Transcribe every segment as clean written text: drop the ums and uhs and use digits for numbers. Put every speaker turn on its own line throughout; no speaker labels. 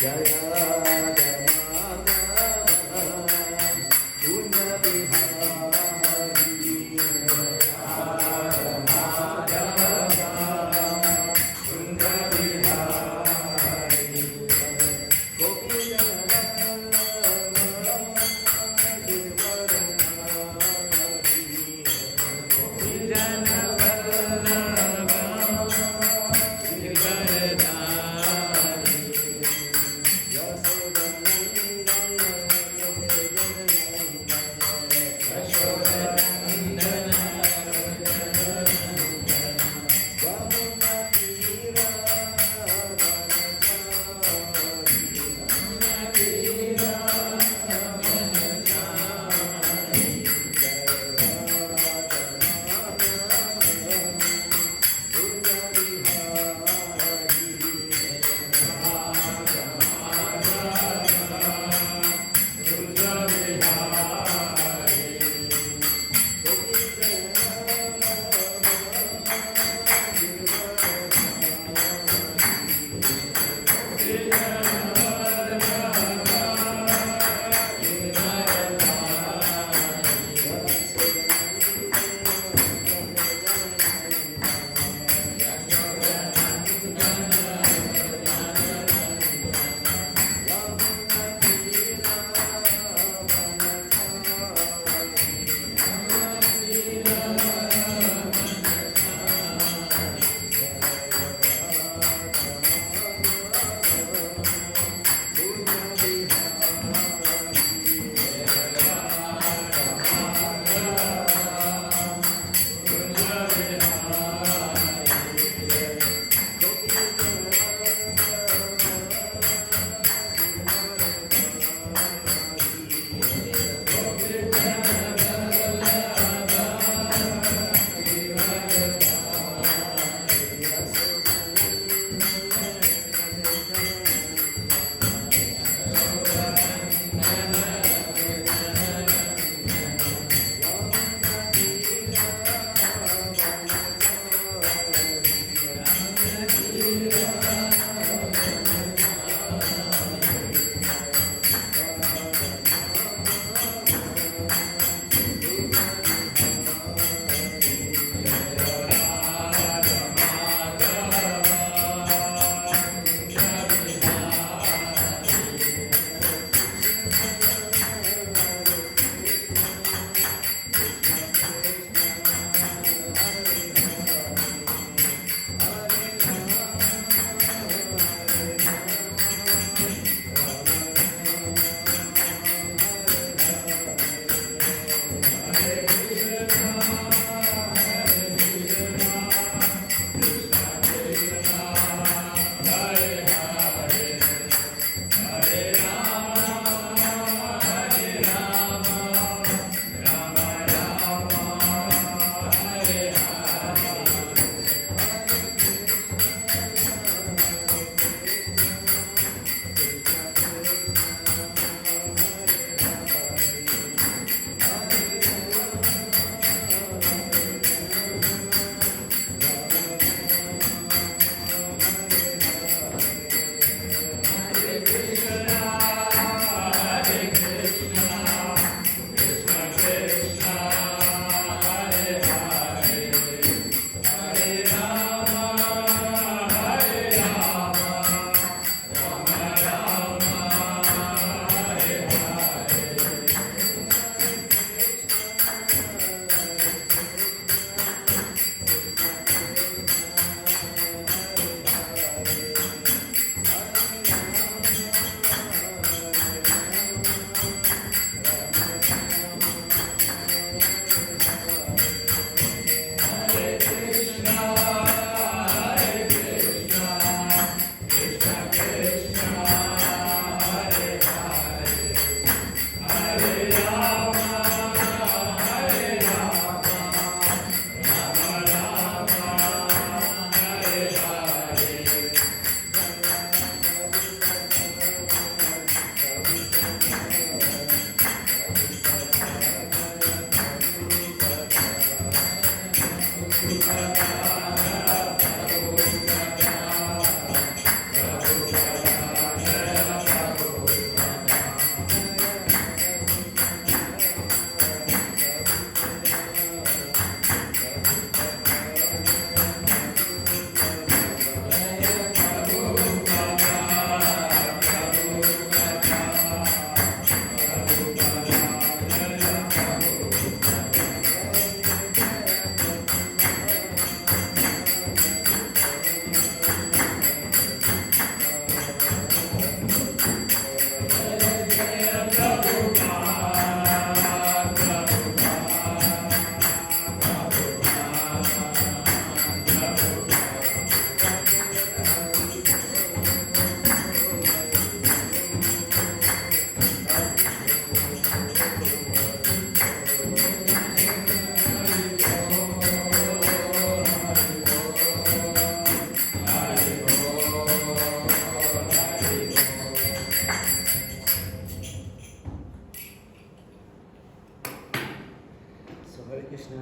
Yasodhana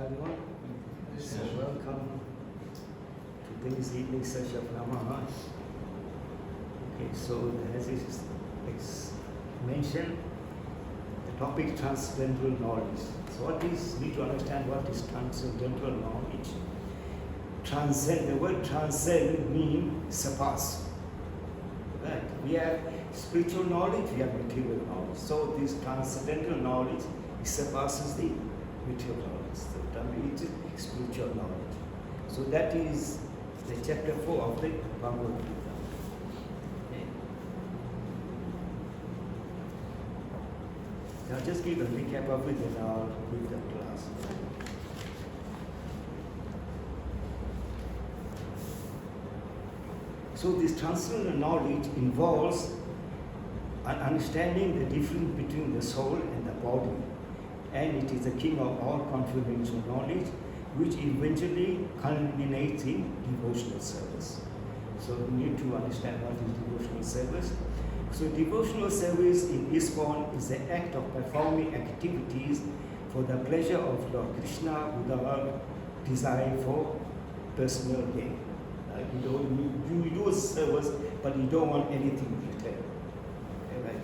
everyone. So welcome to this evening session of Namaha. Okay, so as is mentioned, the topic transcendental knowledge. So what is, need to understand what is transcendental knowledge. The word transcend means surpass. Right? We have spiritual knowledge, we have material knowledge. So this transcendental knowledge surpasses the material knowledge. So it is spiritual knowledge. So that is the chapter 4 of the Bhagavad Gita. Okay. I'll just give a recap of it and I'll give the class. So this transcendental knowledge involves understanding the difference between the soul and the body, and it is the king of all confidential knowledge, which eventually culminates in devotional service. So we need to understand what is devotional service. So devotional service in ISKCON is the act of performing activities for the pleasure of Lord Krishna without desire for personal gain. You do a service, but you don't want anything in return. Okay, right?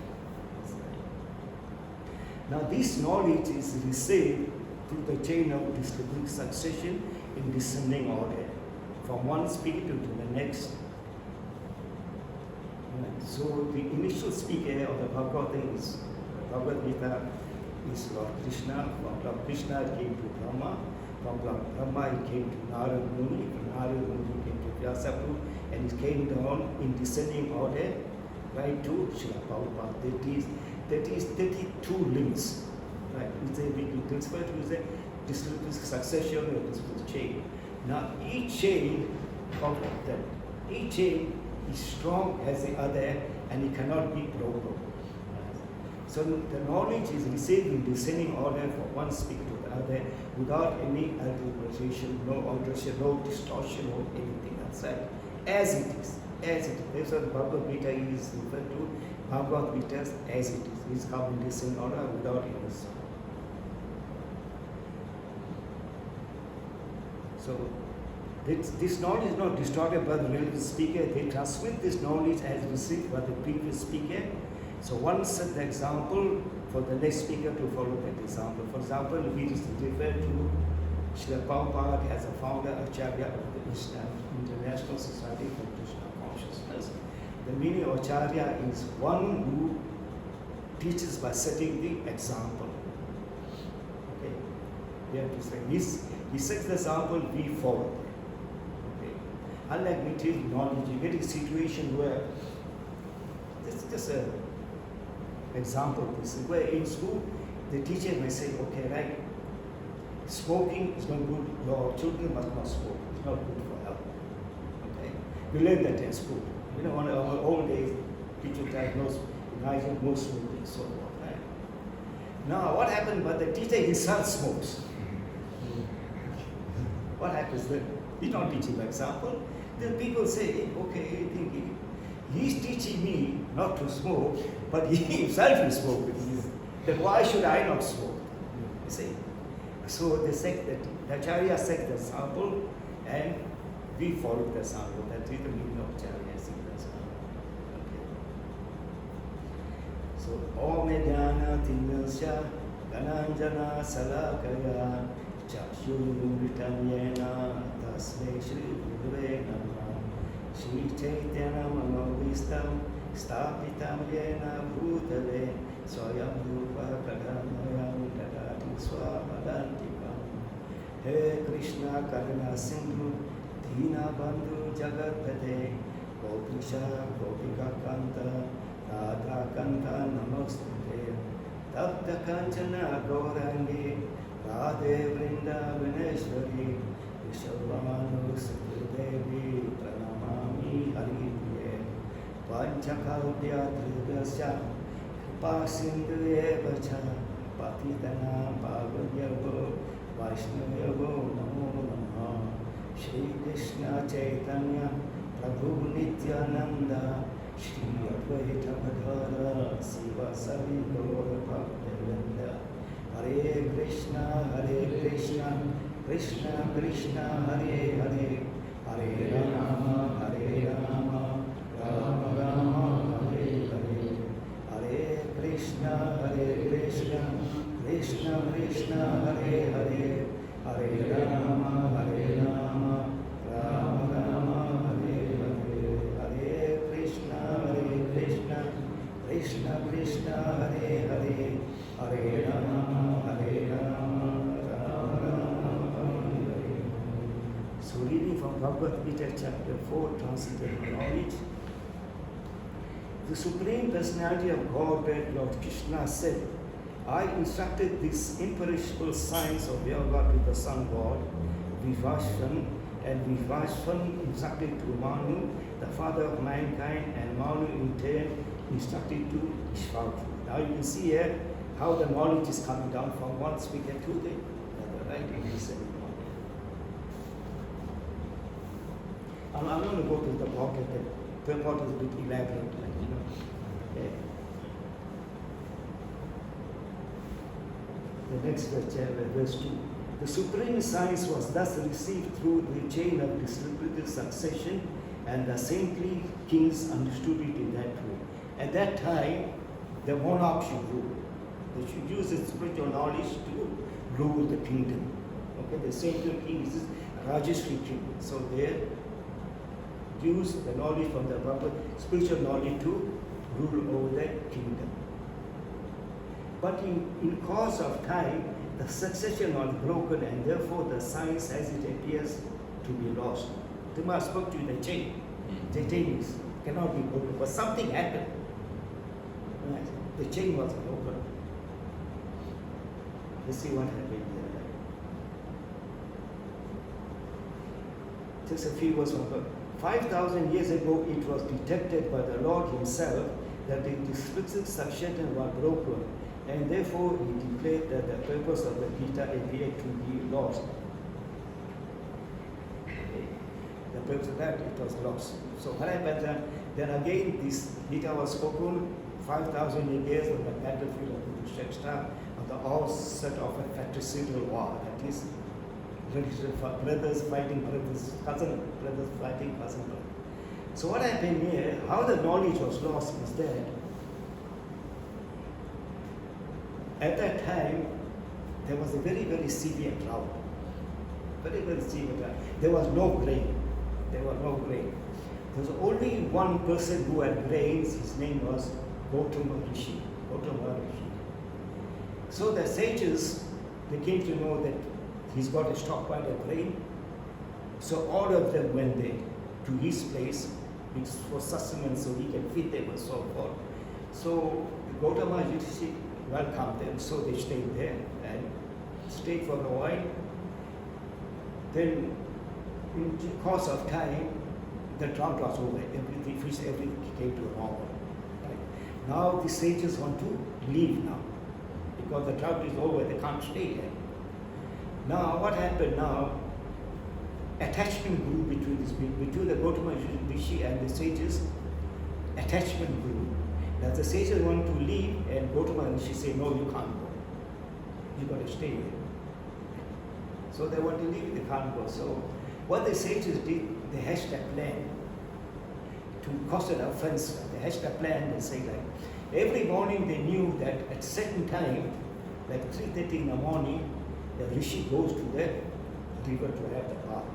Now, this knowledge is received through the chain of distributive succession in descending order, from one speaker to the next. So, the initial speaker of the Bhagavad Gita is Lord Krishna. From Lord Krishna, he came to Brahma. From Brahma, he came to Narad Muni. From Narad Muni, he came to Vyasadev, and he came down in descending order right to Srila Prabhupada. That is 32 links. Right? We transfer to the distributive succession or distributive chain. Now each chain is strong as the other, and it cannot be broken. So the knowledge is received in descending order from one speaker to the other without any alteration, no distortion or anything outside. As it is. That's what the Bhagavad Gita is referred to. Bhagavad Gita as it is. It's come in descending order without any distortion. So this knowledge is not distorted by the religious speaker. They transmit this knowledge as received by the previous speaker. So one set the example for the next speaker to follow that example. For example, we refer to Srila Prabhupada as a founder Acharya of the International Society for Krishna Consciousness. The meaning of Acharya is one who teaches by setting the example. Okay? We have to say, he sets the example, we follow. Okay? Unlike material knowledge, you get a situation where this is just an example. Where in school, the teacher may say, okay, right, smoking is not good. Your children must not smoke. It's not good for health. Okay? We learn that in school. You know, on our old days, teacher diagnosed no smoking, so on. Right? Now, what happened? But the teacher himself smokes. What happens then? He's not teaching by example. Then people say, okay, he's teaching me not to smoke, but he himself is smoking. Then why should I not smoke? You see? So they say that the Acharya set the example and we follow the example. That is the meaning of Acharya. So, Om Jnana Tinasya Gananjana Salakaya Chakshurumritam Yena Tasme Shri Gurave Namah Shri Chaitanya Manovistam Stapitam Yena Bhutale Swayam Rupa Kadamayam Dadati Swamadantikam He Krishna Karuna Sindhu Dina Bandhu Jagatpate Gopisha Gopika Kanta Radha Kanta Namostute Tapta Kanchana Gaurangi Radhe Vrinda Vineshwari Vishavamanu Sukhidevi Pranamami Hariye Panchakalpya Trigasya Kripasindu Evacha Patitana Bhagavayavo Vaishnavayavo Namo Namaha Shri Krishna Chaitanya Prabhu Nityananda Shri Advaita Madhara Siva Savi Gaura Bhaktivinoda Hare Krishna Krishna Krishna Hare Hare, Hare Rama, Rama Rama, Hare Hare, Hare Krishna, Krishna Krishna, Hare Hare, Hare Rama, Rama Rama, Hare Hare, Hare Krishna, Krishna Krishna, Hare Hare, Hare Rama, Rama Rama, Hare Hare. So reading from Bhagavad Gita chapter 4, Transcendental Knowledge. The Supreme Personality of Godhead, Lord Krishna, said, I instructed this imperishable science of yoga to the sun god, Vivasvan, and Vivasvan instructed to Manu, the father of mankind, and Manu in turn instructed to Ishvara. Now you can see here how the knowledge is coming down from one speaker to the other, right? In this ceremony. I'm going to go to the pocket. The purport is a bit elaborate, like, you know. Okay. The next verse 2. The supreme science was thus received through the chain of distributed succession, and the saintly kings understood it in that way. At that time, the monarch should rule. They should use the spiritual knowledge to rule the kingdom. Okay, the saintly king is Rajashri king. So they use the knowledge from the spiritual knowledge to rule over the kingdom. But in course of time, the succession was broken, and therefore the science as it appears to be lost. Tima spoke to you, the chain. The chain cannot be broken, but something happened. Right? The chain was broken. Let's see what happened here. Just a few words from 5,000 years ago, it was detected by the Lord himself that the distributed succession was broken, and therefore he declared that the purpose of the Gita appeared to be lost. The purpose of that, it was lost. So what happened then again, this Gita was spoken 5,000 years on the battlefield of Kurukshetra, on the onset of a fratricidal war. That is, brothers fighting brothers, cousin brothers fighting cousin brothers. So what happened here, how the knowledge was lost is that at that time there was a very, very severe drought. Very, very severe drought. There was no grain. There was no grain. There was only one person who had grains. His name was Gautama Rishi. Gautama Rishi. So the sages, they came to know that he's got a stockpile of grain. So all of them went there to his place, which for sustenance, so he can feed them and so forth. So Gautama Rishi welcomed them, so they stayed there and stayed for a while. Then, in the course of time, the drought was over. Everything came to normal. Right? Now the sages want to leave now, because the drought is over. They can't stay there. Now, what happened now? Attachment grew between the Gautama Rishi and the sages. Attachment grew. Now the sages want to leave, and Gautama Rishi say, no, you can't go. You got to stay here. So they want to leave, they can't go. So what the sages did, they hatched a plan to cause an offense. They hatched a plan, they say like, every morning they knew that at certain time, like 3:30 in the morning, the Rishi goes to the river to have the bath.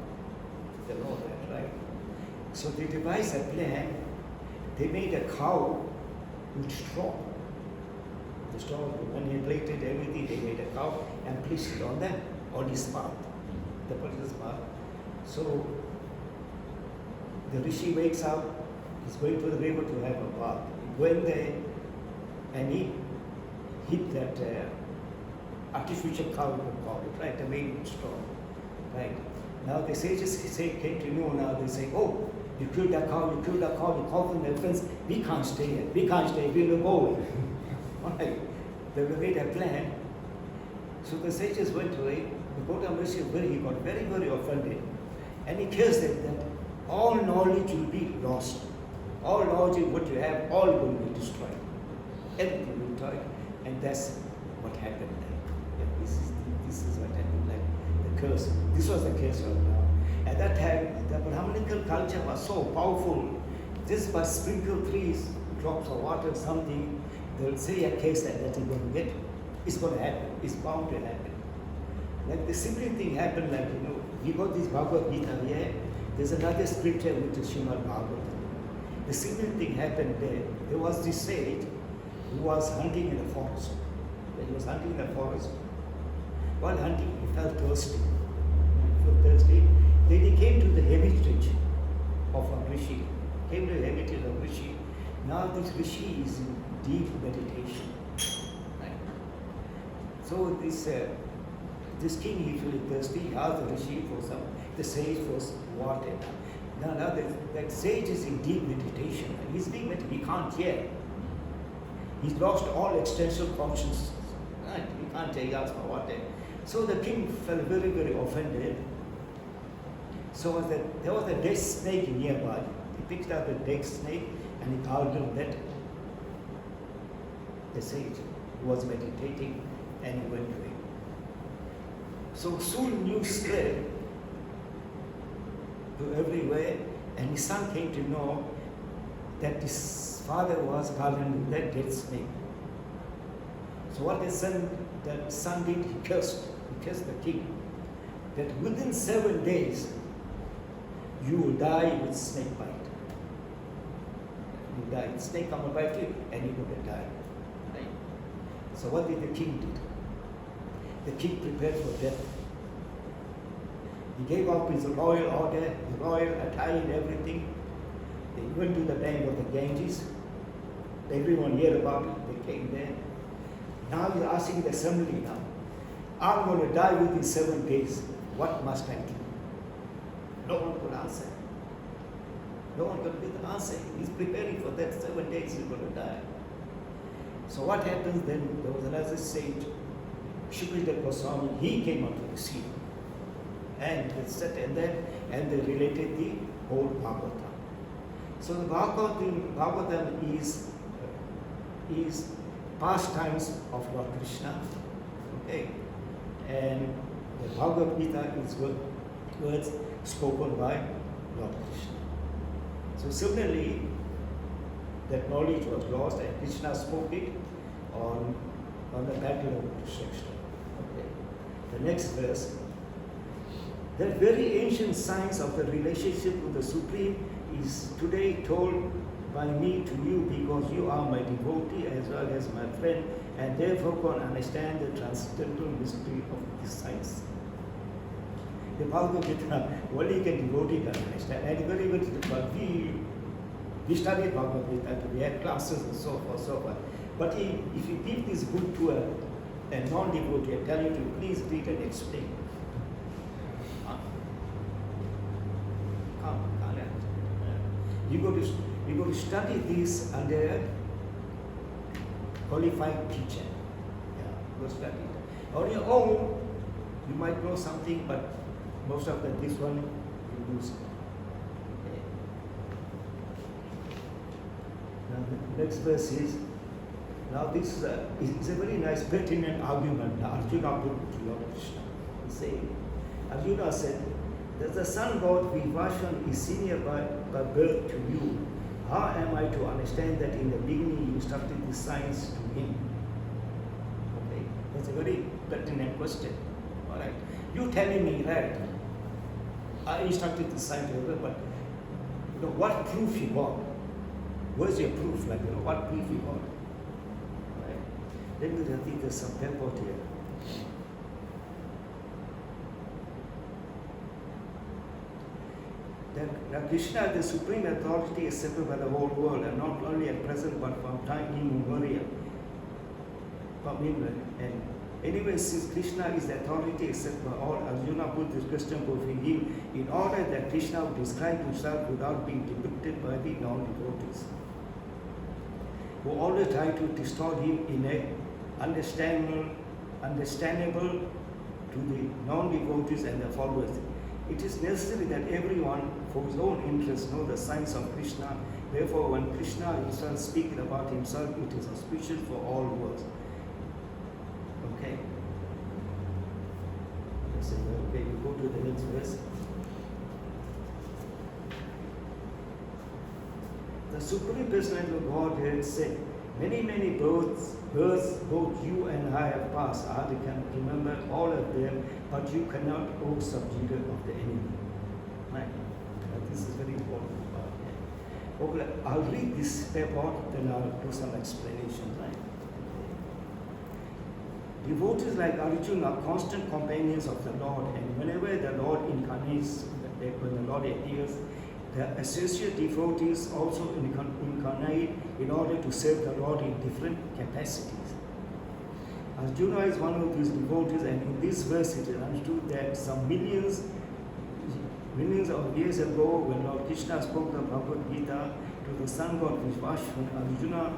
They know that, right? So they devised a plan. They made a cow with straw. The straw, when he plated everything, they made a cow and placed it on his path, the particular path. So the Rishi wakes up, he's going to the river to have a bath. He went there and he hit that artificial cow, we could call it, right? The main straw, right? Now the sages came to know now, they say, oh, you killed that cow, you called them their friends, we can't stay here, we will go. Right? They made a plan. So the sages went away, the Gautama Rishi got very, very offended. And he tells them that all knowledge will be lost. All knowledge, what you have, all will be destroyed. Everything will be destroyed. And that's what happened. Like, yeah, this is what happened. Like, the curse. This was the case of now. At that time, the Brahminical culture was so powerful. Just by sprinkle 3 drops of water, something, they will say a case that you're going to get. It's going to happen. It's bound to happen. Like the similar thing happened, like, we got this Bhagavad Gita here. There's another scripture which is Srimad Bhagavatam. The similar thing happened there. There was this sage who was hunting in the forest. When he was hunting in the forest, while hunting, he felt thirsty. He felt thirsty. Then he came to the hermitage of a rishi. Came to the hermitage of rishi. Now this rishi is in deep meditation. Right? So this king, he felt thirsty. He asked the rishi for the sage for water. Now that sage is in deep meditation, and he's being meditated. He can't hear. He's lost all existential consciousness. Right? He can't take out for water. So the king felt very, very offended. So there was a dead snake nearby. He picked up a dead snake and he called him that. The sage was meditating and he went away. So soon news spread to everywhere, and his son came to know that his father was calling that dead snake. So what the son did, he cursed the king, that within 7 days you will die with snake bite. You die, snake come and bite you, and you're going to die. Right? So what did the king do? The king prepared for death. He gave up his royal order, the royal attire and everything. They went to the bank of the Ganges. Everyone heard about it. They came there. Now he's asking the assembly now, I'm going to die within 7 days. What must I do? No one could answer. No one could give the answer. He's preparing for that 7 days he's going to die. So what happens then? There was another sage, Shukrideva Goswami. He came onto the scene. And they related the whole Bhagavatam. So the Bhagavatam is pastimes of Lord Krishna, okay, and the Bhagavad Gita is words spoken by Lord Krishna. So similarly, that knowledge was lost, and Krishna spoke it on the battle of Kurukshetra. Okay. The next verse. That very ancient science of the relationship with the Supreme is today told by me to you because you are my devotee as well as my friend, and therefore can understand the transcendental mystery of this science. The Bhagavad Gita, only a devotee can understand. And very, very difficult. We studied Bhagavad Gita, we had classes and so forth. But if you give this book to a non-devotee and tell him to please read and explain, you go to study this under a qualified teacher. Go study it. On your own, you might know something, but most of this one you lose. Okay. Now the next verse is, now this is a very nice pertinent argument Arjuna put to Lord Krishna. He said, Arjuna said, that the sun god Vivashan is senior by birth to you. How am I to understand that in the beginning you instructed this science to him? Okay, that's a very pertinent question. All right, you telling me that I instructed this science to him, but what proof you got? Where's your proof? Like what proof you got? All right. Then I think there's some purport here. That Krishna, the supreme authority, is accepted by the whole world, and not only at present but from time immemorial. And anyway, since Krishna is the authority accepted by all, Arjuna put this question before him in order that Krishna would describe himself without being depicted by the non-devotees, who always try to distort him in a understandable to the non-devotees and their followers. It is necessary that everyone, for his own interest, know the science of Krishna. Therefore, when Krishna himself speaks about himself, it is auspicious for all worlds. Okay? Okay, you go to the next verse. The Supreme Personality of Godhead said, many births both you and I have passed. I can remember all of them, but you cannot, O subjugator of the enemy. Right? This is very important. Okay, I'll read this step out, then I'll do some explanation. Right? Devotees like Arjuna are constant companions of the Lord, and whenever the Lord incarnates, when the Lord appears, the associate devotees also incarnate in order to serve the Lord in different capacities. Arjuna is one of these devotees, and in this verse it is understood that some millions of years ago, when Lord Krishna spoke the Bhagavad Gita to the sun god Vishvashvan, Arjuna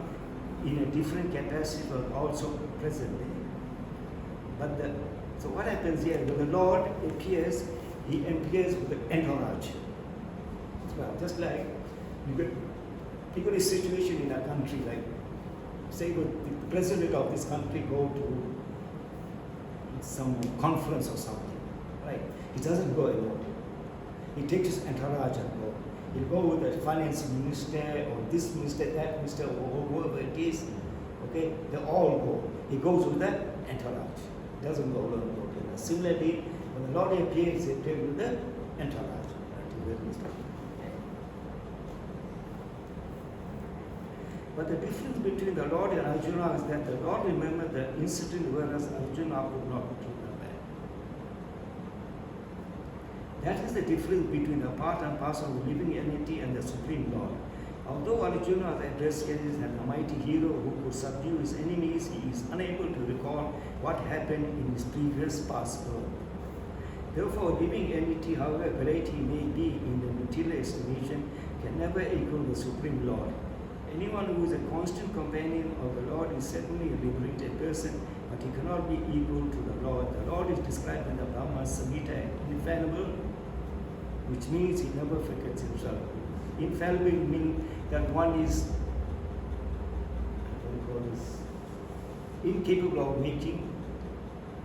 in a different capacity was also present there. So what happens here? When the Lord appears, he appears with the entourage. Well, just like you got a situation in a country, like say the president of this country go to some conference or something, right? He doesn't go alone. He takes his entourage and go. He'll go with the finance minister or this minister, that minister, or whoever it is. Okay, they all go. He goes with the entourage. He doesn't go alone. Similarly, when the Lord appears, he appears with the entourage. But the difference between the Lord and Arjuna is that the Lord remembered the incident, whereas Arjuna could not remember. That is the difference between the part and parcel of the living entity and the Supreme Lord. Although Arjuna addressed as a mighty hero who could subdue his enemies, he is unable to recall what happened in his previous past birth. Therefore, living entity, however great he may be in the material estimation, can never equal the Supreme Lord. Anyone who is a constant companion of the Lord is certainly a liberated person, but he cannot be equal to the Lord. The Lord is described in the Brahma Samhita as infallible, which means he never forgets himself. Infallible means that one is incapable of making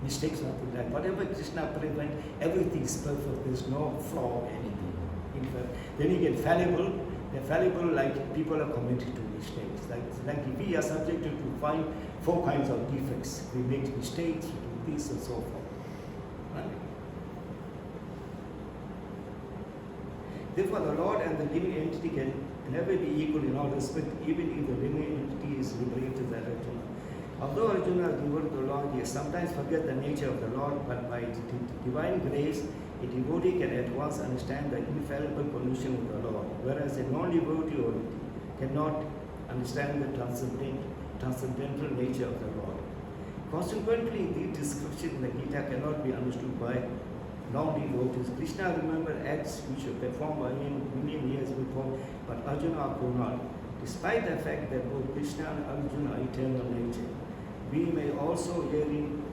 mistakes, nothing like whatever Krishna prevent, everything is perfect, there's no flaw or anything. Then you get fallible. They're fallible, like people are committed to mistakes. Like we are subjected to find 4 kinds of defects. We make mistakes, we do this and so forth. Right? Therefore, the Lord and the living entity can never be equal in all respect, even if the living entity is liberated by Arjuna. Although Arjuna is devoted to the Lord, he sometimes forget the nature of the Lord, but by divine grace, a devotee can at once understand the infallible condition of the Lord, whereas a non-devotee cannot understand the transcendental nature of the Lord. Consequently, the description in the Gita cannot be understood by non-devotees. Krishna remembered acts which were performed by him million years before, but Arjuna could not. Despite the fact that both Krishna and Arjuna are eternal nature, we may also herein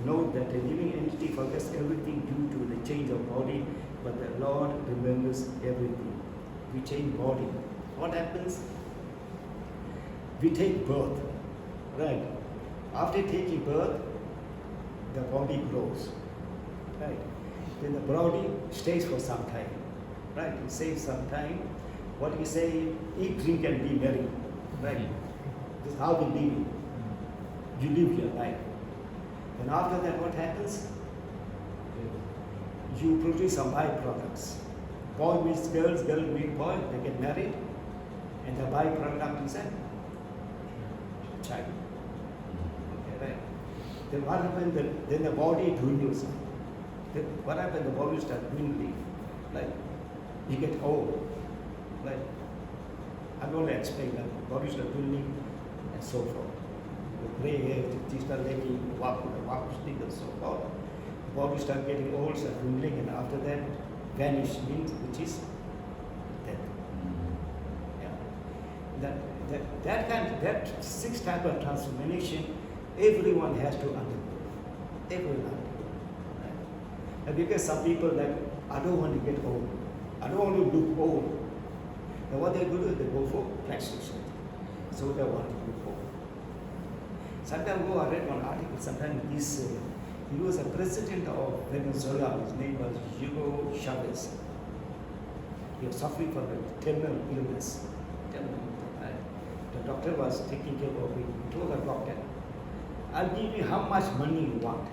note that a living entity forgets everything due to the change of body, but the Lord remembers everything. We change body. What happens? We take birth, right? After taking birth, the body grows, right? Then the body stays for some time, right? It stays some time. What we say, eat, drink, and be merry, right? This is how we live. You live your life. And after that, what happens? You produce some byproducts. Boy meets girls, girl meets boy, they get married, and the byproduct is a child. Okay, right? Then what happens? Then the body dwindles. Then what happens? The body starts dwindling. Like you get old. Like I'm going to explain that. The body starts dwindling and so forth. The gray hair, the teeth start getting walk stick and so forth. The body starts getting old, starts dwindling, and after that, vanish means which is death. Yeah. That 6 type of transformation, everyone has to undergo. Everyone. Right? And because some people that I don't want to get old, I don't want to look old. Then what they do is they go for plastic surgery. So they want to look old. Sometimes I read one article, sometimes He was a president of Venezuela. His name was Hugo Chavez. He was suffering from a terminal illness. The doctor was taking care of him. He told the doctor, I'll give you how much money you want.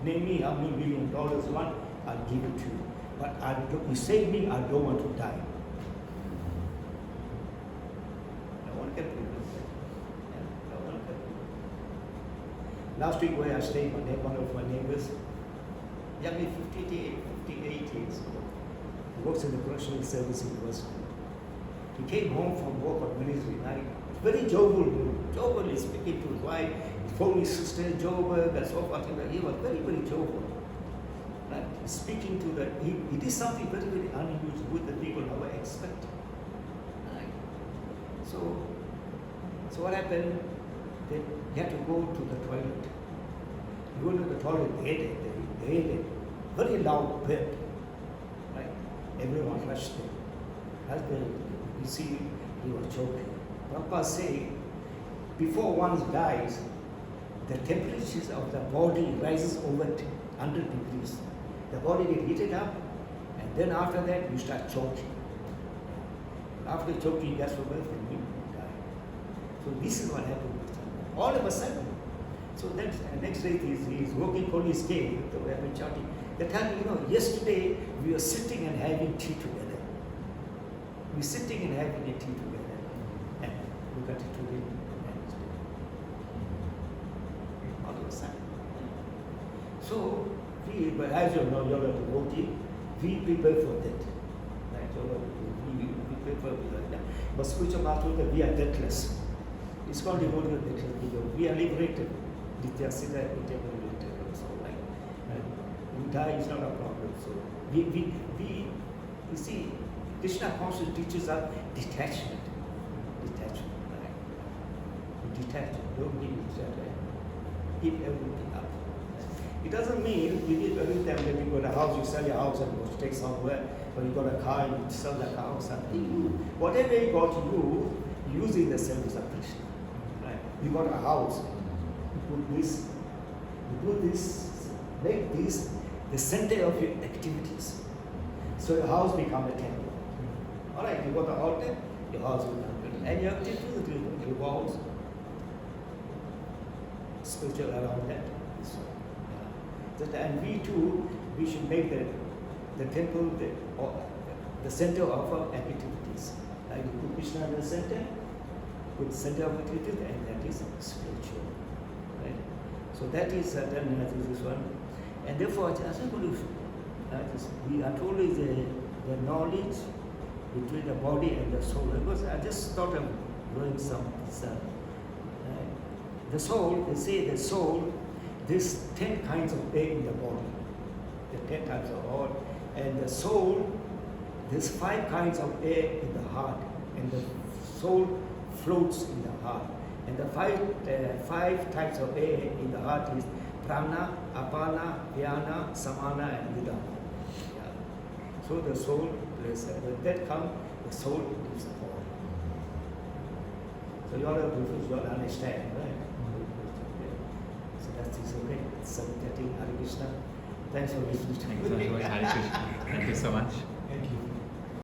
Name me how many $1 million you want, I'll give it to you. But you save me, I don't want to die. No one can prevent that. No one can prevent that. Last week where I stayed, one of my neighbors, young 58 years old. He works in the correctional service university. He came home from work on Wednesday night. Very jovial is speaking to his wife, his phone his sister, jovial, and so forth. He was very, very jovial. Right? Speaking to he did something very, very unusual with the people never expect. Right? So what happened? They had to go to the toilet. You go to the toilet, they ate it. Very loud bed. Right? Everyone rushed there. Husband, you see, he was choking. Prabhupada say, before one dies, the temperatures of the body rises over 100 degrees. The body gets heated up, and then after that you start choking. After choking, that's what when you die. So this is what happened with him. All of a sudden. So then next day his working police came, they were shouting. They tell me, yesterday we were sitting and having tea together. We're sitting and having a tea together. And look at it today. All of a sudden. So, but as you know, you're a devotee, we prepare for that. Right? We prepare for that. But spiritual master, we are deathless. It's called devotee deathless. We are liberated. Nityasita, liberated also. Right? We die is not a problem. So, you see, Krishna consciousness teaches us detachment. Right? We detach. Don't give it. Give everything up. It doesn't mean you give every time that you got a house, you sell your house and go to take somewhere, or you got a car, you sell the car or something. Whatever you got to use in the service of Krishna. Right? You got a house, you do this, make this the center of your activities. So your house becomes a temple. Alright, you got the altar, your house will become, and your activities revolves spiritual around that. So, and we too, we should make the temple the center of our activities. Like you put Krishna in the center, put the center of activities, and that is spiritual. Right? So that is this one. And therefore, we are told is the knowledge between the body and the soul. Because I just thought of doing some. The soul, they say the soul, there's 10 kinds of air in the body. The 10 types of air. And the soul, there's 5 kinds of air in the heart. And the soul floats in the heart. And the 5 types of air in the heart is prana, apana, vyana, samana, and vidana. Yeah. So the soul, when that comes, the soul gives the body. So you all understand, right? So that is okay. So getting Hare Krishna. Thanks for listening.
Thank you so much. Hare Krishna. Thank you so much.